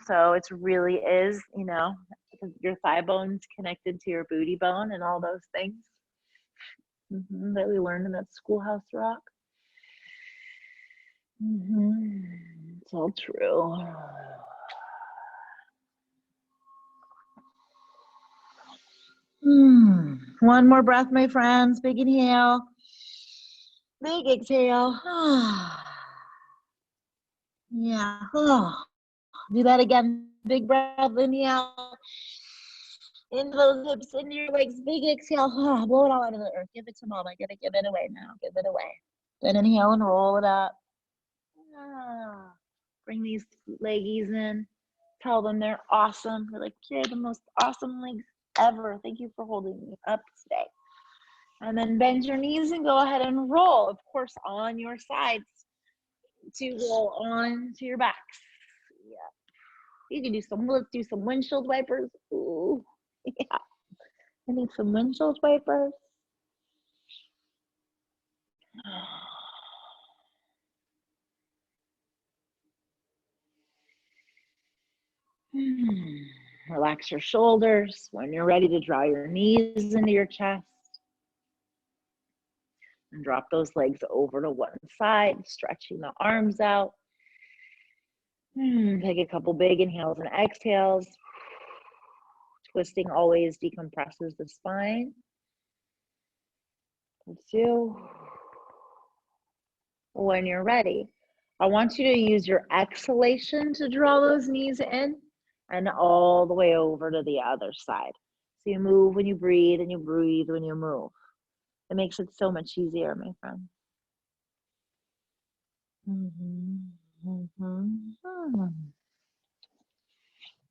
A: So it really is, your thigh bone's connected to your booty bone and all those things that we learned in that Schoolhouse Rock. It's all true. One more breath, my friends. Big inhale. Big exhale. Yeah. Do that again. Big breath. Inhale. Into those hips, into your legs. Big exhale. Blow it all out of the earth. Give it to mama. Give it away now. Give it away. Then inhale and roll it up. Bring these leggies in. Tell them they're awesome. You're like, you're the most awesome legs ever. Thank you for holding me up today. And then bend your knees and go ahead and roll, of course, on your sides to roll on to your backs. Yeah. You can let's do some windshield wipers. Ooh, yeah. I need some windshield wipers. Relax your shoulders. When you're ready to draw your knees into your chest. And drop those legs over to one side, stretching the arms out. Take a couple big inhales and exhales. Twisting always decompresses the spine. Let's do. When you're ready, I want you to use your exhalation to draw those knees in and all the way over to the other side. So you move when you breathe and you breathe when you move. It makes it so much easier, my friend.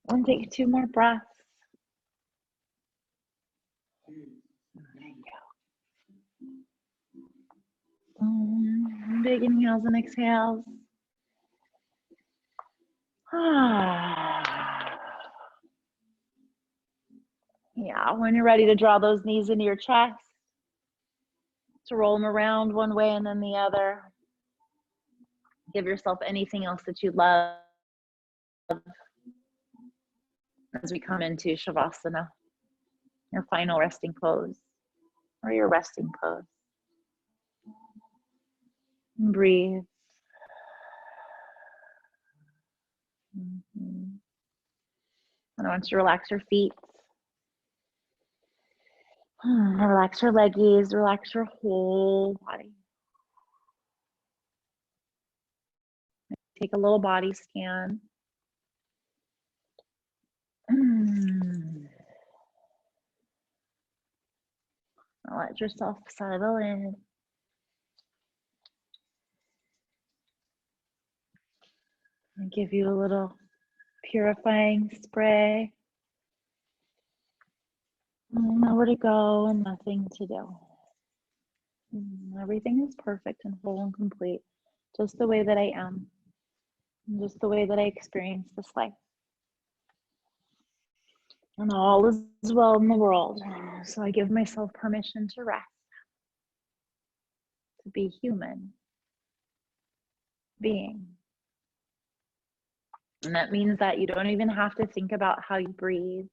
A: And take 2 more breaths. There you go. Big inhales and exhales. Yeah, when you're ready to draw those knees into your chest, to roll them around one way and then the other. Give yourself anything else that you love as we come into Shavasana, your final resting pose, or your resting pose. And breathe. And I want you to relax your feet. Relax your leggies, relax your whole body. Take a little body scan. Let yourself settle in. And give you a little purifying spray. Nowhere to go and nothing to do.
B: Everything is perfect and whole and complete, just the way that I am, and just the way that I experience this life. And all is well in the world. So I give myself permission to rest, to be human being. And that means that you don't even have to think about how you breathe,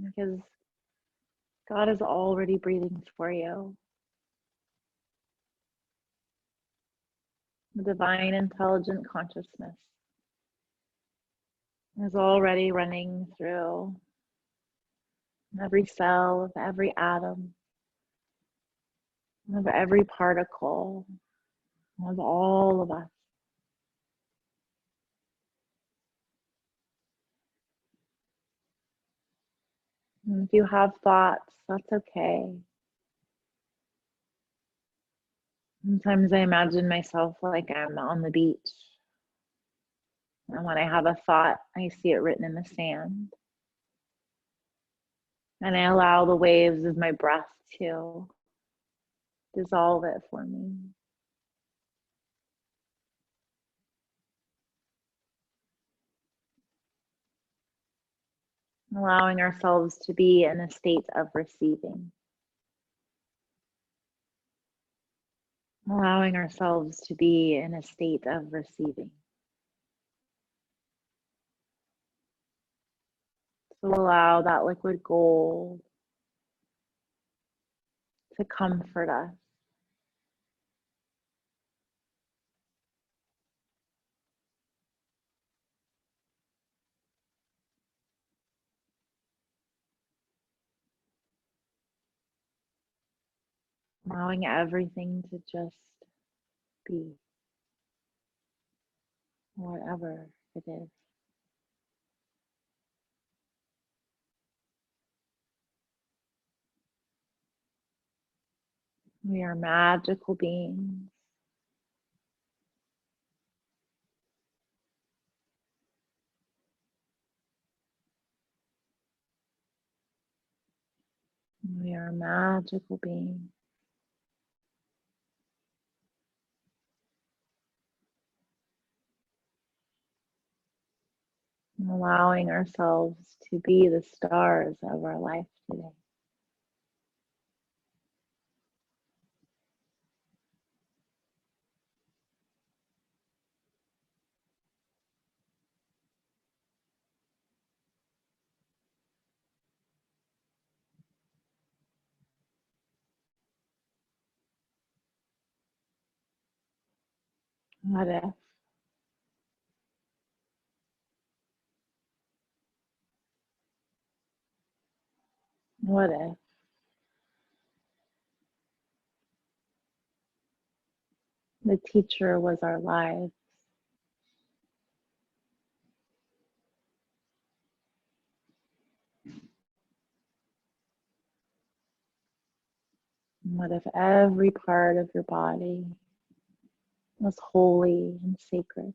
B: because God is already breathing for you. The divine intelligent consciousness is already running through every cell of every atom, of every particle, of all of us. And if you have thoughts, that's okay. Sometimes I imagine myself like I'm on the beach. And when I have a thought, I see it written in the sand. And I allow the waves of my breath to dissolve it for me. Allowing ourselves to be in a state of receiving. Allowing ourselves to be in a state of receiving. So allow that liquid gold to comfort us. Allowing everything to just be, whatever it is. We are magical beings. We are magical beings. Allowing ourselves to be the stars of our life today. What if? What if the teacher was our lives? What if every part of your body was holy and sacred?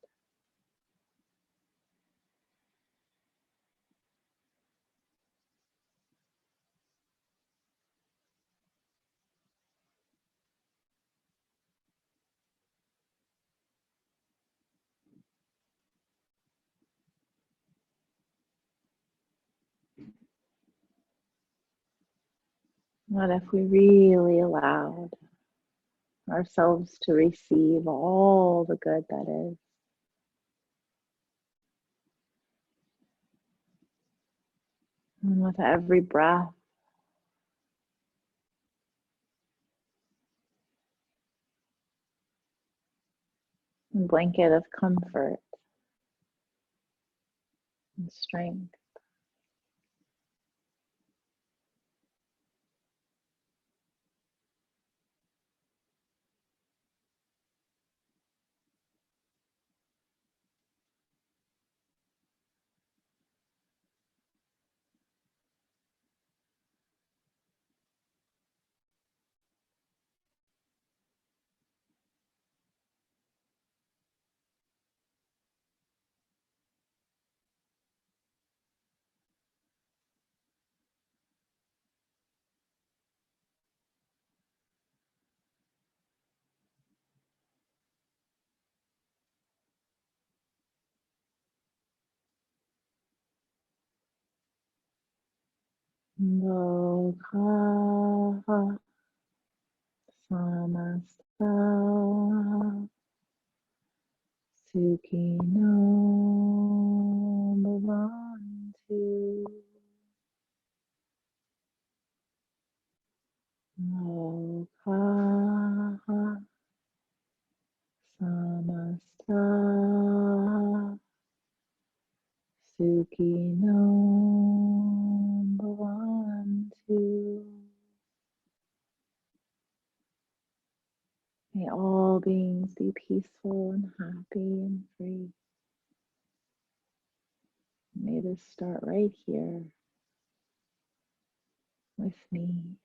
B: What if we really allowed ourselves to receive all the good that is? And with every breath, a blanket of comfort and strength. Loka samasta Sukino bhavantu. Loka samasta Sukino bhavantu. May all beings be peaceful and happy and free. May this start right here with me.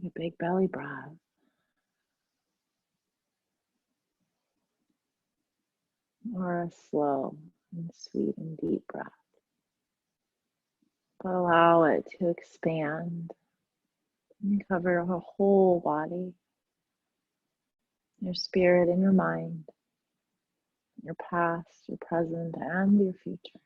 B: Take a big belly breath. Or a slow and sweet and deep breath. But allow it to expand and cover your whole body, your spirit and your mind, your past, your present, and your future.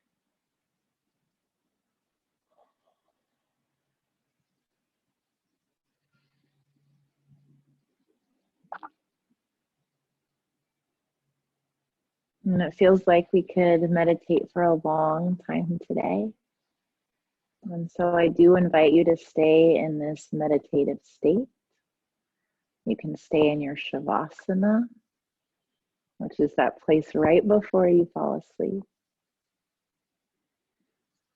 B: And it feels like we could meditate for a long time today. And so I do invite you to stay in this meditative state. You can stay in your Shavasana, which is that place right before you fall asleep.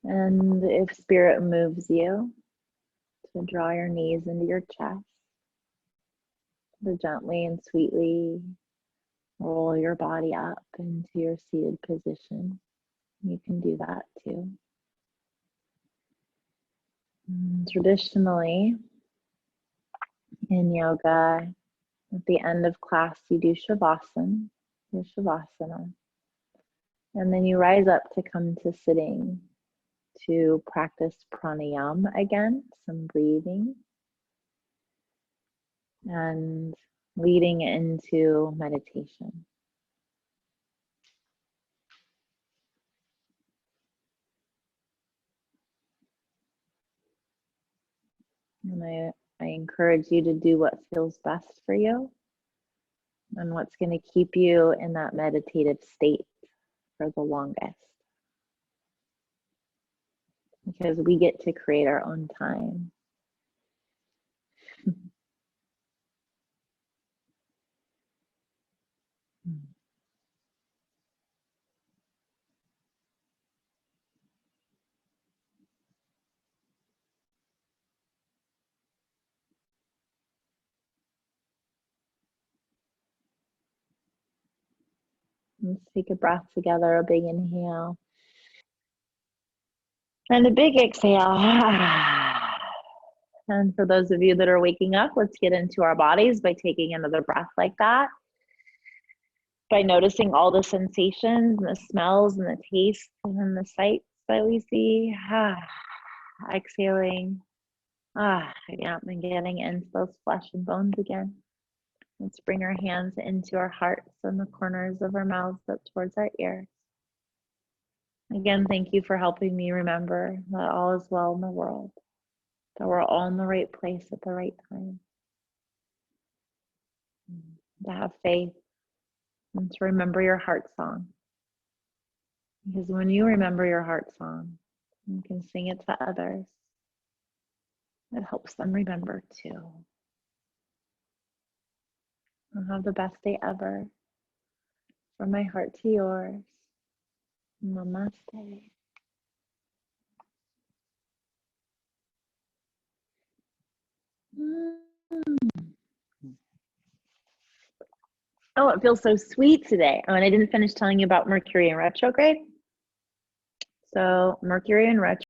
B: And if spirit moves you to draw your knees into your chest, to gently and sweetly roll your body up into your seated position, you can do that too. Traditionally, in yoga, at the end of class, you do Shavasana, your Shavasana, and then you rise up to come to sitting to practice pranayama again, some breathing, and leading into meditation. And I encourage you to do what feels best for you and what's going to keep you in that meditative state for the longest. Because we get to create our own time. Let's take a breath together, a big inhale. And a big exhale. And for those of you that are waking up, let's get into our bodies by taking another breath like that. By noticing all the sensations and the smells and the tastes and the sights that we see. Exhaling. Yeah, and getting into those flesh and bones again. Let's bring our hands into our hearts and the corners of our mouths up towards our ears. Again, thank you for helping me remember that all is well in the world, that we're all in the right place at the right time. To have faith and to remember your heart song. Because when you remember your heart song, you can sing it to others. It helps them remember too. And have the best day ever. From my heart to yours. Namaste. Oh, it feels so sweet today. Oh, and I didn't finish telling you about Mercury in retrograde. So Mercury in retrograde